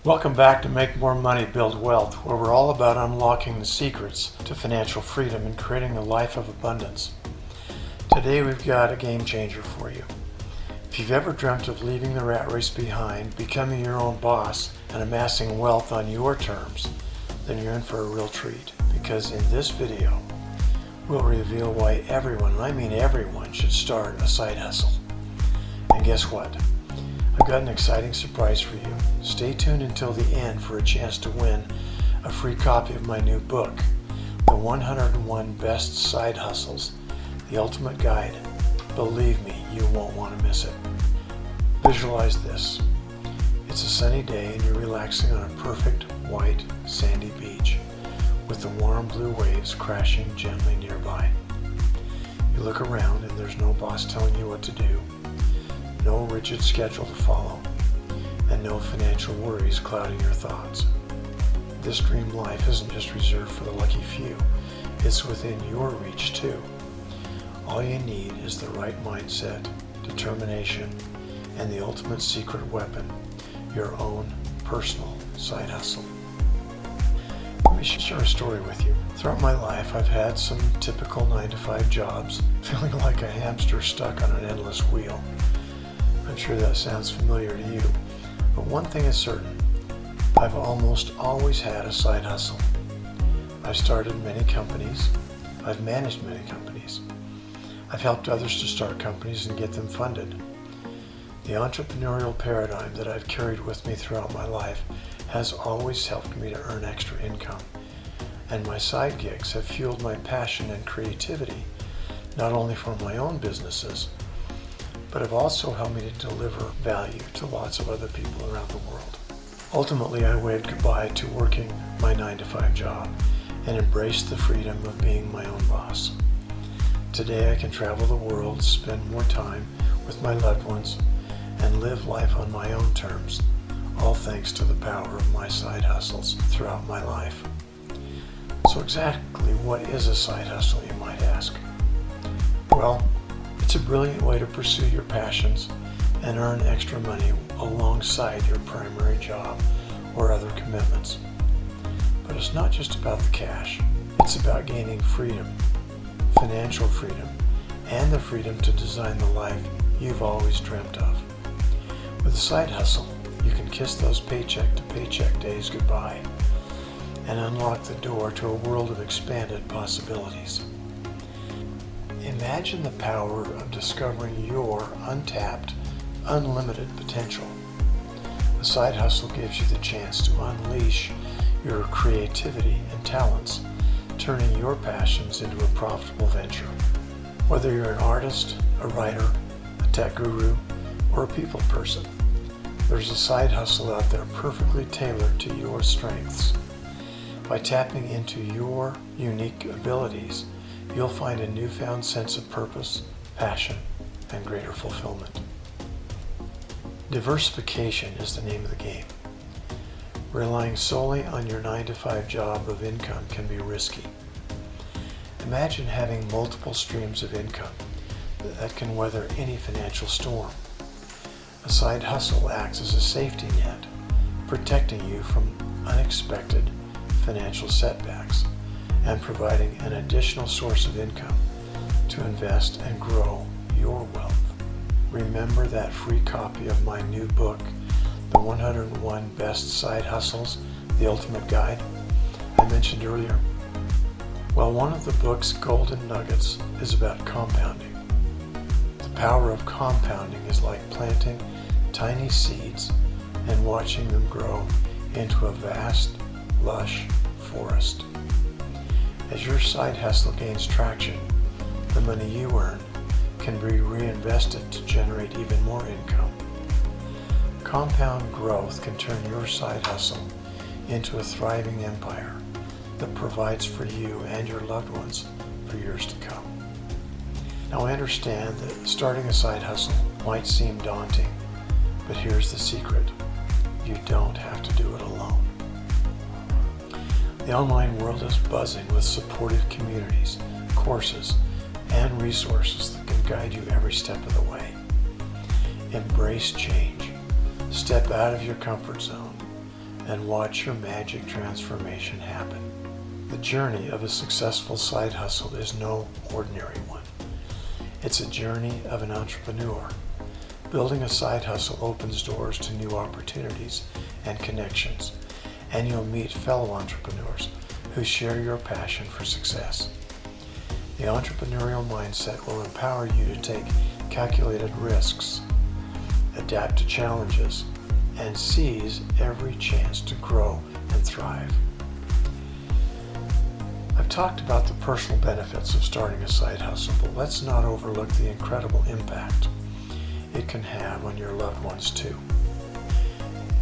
Welcome back to Make More Money, Build Wealth, where we're all about unlocking the secrets to financial freedom and creating a life of abundance. Today we've got a game changer for you. If you've ever dreamt of leaving the rat race behind, becoming your own boss, and amassing wealth on your terms, then you're in for a real treat, because in this video, we'll reveal why everyone, and I mean everyone, should start a side hustle. And guess what? I've got an exciting surprise for you. Stay tuned until the end for a chance to win a free copy of my new book, The 101 Best Side Hustles, The Ultimate Guide. Believe me, you won't want to miss it. Visualize this. It's a sunny day and you're relaxing on a perfect white sandy beach with the warm blue waves crashing gently nearby. You look around and there's no boss telling you what to do, no rigid schedule to follow, and no financial worries clouding your thoughts. This dream life isn't just reserved for the lucky few, it's within your reach too. All you need is the right mindset, determination, and the ultimate secret weapon, your own personal side hustle. Let me share a story with you. Throughout my life, I've had some typical 9-to-5 jobs, feeling like a hamster stuck on an endless wheel. I'm sure that sounds familiar to you, but one thing is certain, I've almost always had a side hustle. I've started many companies, I've managed many companies, I've helped others to start companies and get them funded. The entrepreneurial paradigm that I've carried with me throughout my life has always helped me to earn extra income, and my side gigs have fueled my passion and creativity, not only for my own businesses, but have also helped me to deliver value to lots of other people around the world. Ultimately, I waved goodbye to working my 9-to-5 job and embraced the freedom of being my own boss. Today, I can travel the world, spend more time with my loved ones, and live life on my own terms, all thanks to the power of my side hustles throughout my life. So exactly what is a side hustle, you might ask? Well, it's a brilliant way to pursue your passions and earn extra money alongside your primary job or other commitments. But it's not just about the cash. It's about gaining freedom, financial freedom, and the freedom to design the life you've always dreamt of. With a side hustle, you can kiss those paycheck to paycheck days goodbye and unlock the door to a world of expanded possibilities. Imagine the power of discovering your untapped, unlimited potential. A side hustle gives you the chance to unleash your creativity and talents, turning your passions into a profitable venture. Whether you're an artist, a writer, a tech guru, or a people person, there's a side hustle out there perfectly tailored to your strengths. By tapping into your unique abilities, you'll find a newfound sense of purpose, passion, and greater fulfillment. Diversification is the name of the game. Relying solely on your 9-to-5 job of income can be risky. Imagine having multiple streams of income that can weather any financial storm. A side hustle acts as a safety net, protecting you from unexpected financial setbacks and providing an additional source of income to invest and grow your wealth. Remember that free copy of my new book, The 101 Best Side Hustles, The Ultimate Guide, I mentioned earlier? Well, one of the book's golden nuggets is about compounding. The power of compounding is like planting tiny seeds and watching them grow into a vast, lush forest. As your side hustle gains traction, the money you earn can be reinvested to generate even more income. Compound growth can turn your side hustle into a thriving empire that provides for you and your loved ones for years to come. Now, I understand that starting a side hustle might seem daunting, but here's the secret. You don't have to do it alone. The online world is buzzing with supportive communities, courses, and resources that can guide you every step of the way. Embrace change. Step out of your comfort zone and watch your magic transformation happen. The journey of a successful side hustle is no ordinary one. It's a journey of an entrepreneur. Building a side hustle opens doors to new opportunities and connections, and you'll meet fellow entrepreneurs who share your passion for success. The entrepreneurial mindset will empower you to take calculated risks, adapt to challenges, and seize every chance to grow and thrive. I've talked about the personal benefits of starting a side hustle, but let's not overlook the incredible impact it can have on your loved ones too.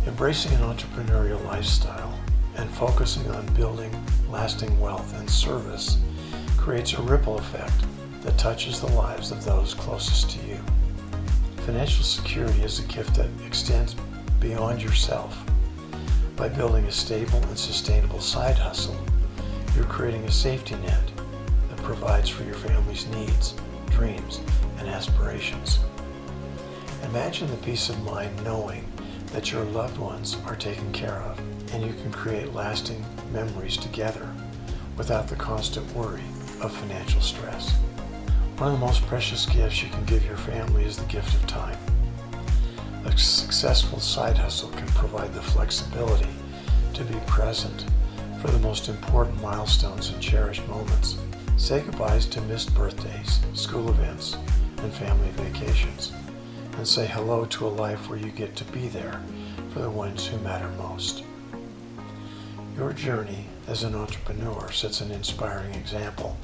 Embracing an entrepreneurial lifestyle and focusing on building lasting wealth and service creates a ripple effect that touches the lives of those closest to you. Financial security is a gift that extends beyond yourself. By building a stable and sustainable side hustle, you're creating a safety net that provides for your family's needs, dreams, and aspirations. Imagine the peace of mind knowing that your loved ones are taken care of, and you can create lasting memories together without the constant worry of financial stress. One of the most precious gifts you can give your family is the gift of time. A successful side hustle can provide the flexibility to be present for the most important milestones and cherished moments. Say goodbyes to missed birthdays, school events, and family vacations, and say hello to a life where you get to be there for the ones who matter most. Your journey as an entrepreneur sets an inspiring example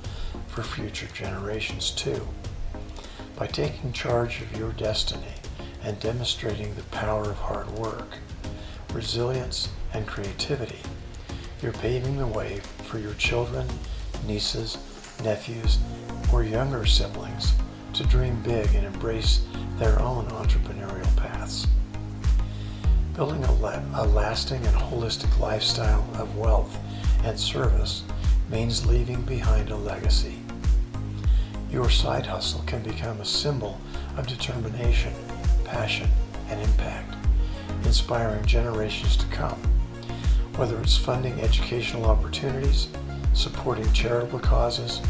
for future generations too. By taking charge of your destiny and demonstrating the power of hard work, resilience, and creativity, you're paving the way for your children, nieces, nephews, or younger siblings to dream big and embrace their own entrepreneurial paths. Building a lasting and holistic lifestyle of wealth and service means leaving behind a legacy. Your side hustle can become a symbol of determination, passion, and impact, inspiring generations to come. Whether it's funding educational opportunities, supporting charitable causes,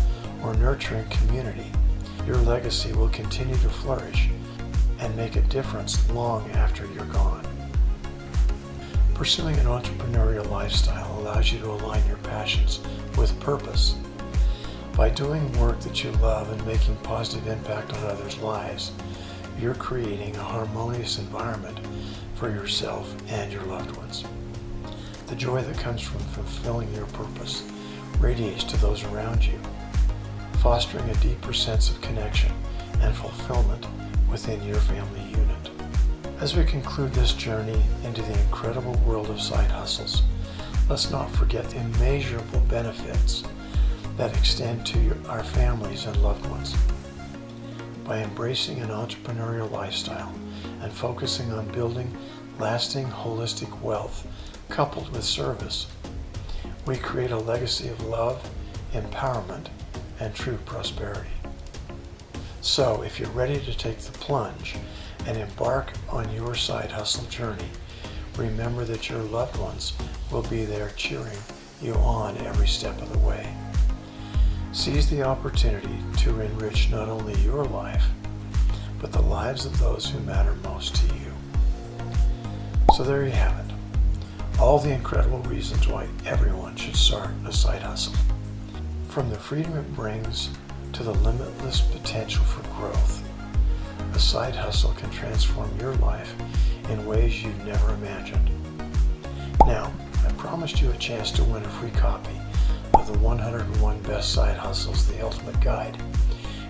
or nurturing community, your legacy will continue to flourish and make a difference long after you're gone. Pursuing an entrepreneurial lifestyle allows you to align your passions with purpose. By doing work that you love and making positive impact on others' lives, you're creating a harmonious environment for yourself and your loved ones. The joy that comes from fulfilling your purpose radiates to those around you, fostering a deeper sense of connection and fulfillment within your family unit. As we conclude this journey into the incredible world of side hustles, let's not forget the immeasurable benefits that extend to our families and loved ones. By embracing an entrepreneurial lifestyle and focusing on building lasting holistic wealth coupled with service, we create a legacy of love, empowerment, and true prosperity. So, if you're ready to take the plunge and embark on your side hustle journey, remember that your loved ones will be there cheering you on every step of the way. Seize the opportunity to enrich not only your life, but the lives of those who matter most to you. So there you have it. All the incredible reasons why everyone should start a side hustle. From the freedom it brings to the limitless potential for growth, a side hustle can transform your life in ways you've never imagined. Now, I promised you a chance to win a free copy of the 101 Best Side Hustles, The Ultimate Guide,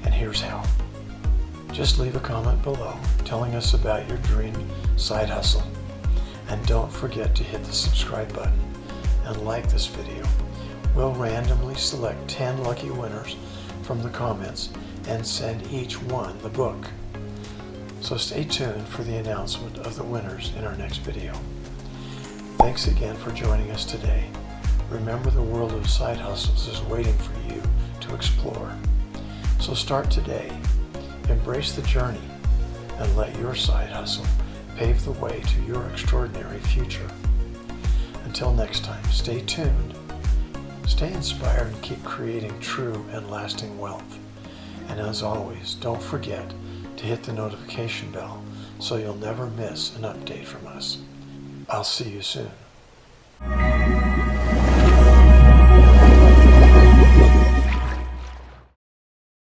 and here's how. Just leave a comment below telling us about your dream side hustle, and don't forget to hit the subscribe button and like this video. We'll randomly select 10 lucky winners from the comments and send each one the book. So stay tuned for the announcement of the winners in our next video. Thanks again for joining us today. Remember, the world of side hustles is waiting for you to explore. So start today, embrace the journey, and let your side hustle pave the way to your extraordinary future. Until next time, stay tuned, stay inspired, and keep creating true and lasting wealth. And as always, don't forget to hit the notification bell so you'll never miss an update from us. I'll see you soon.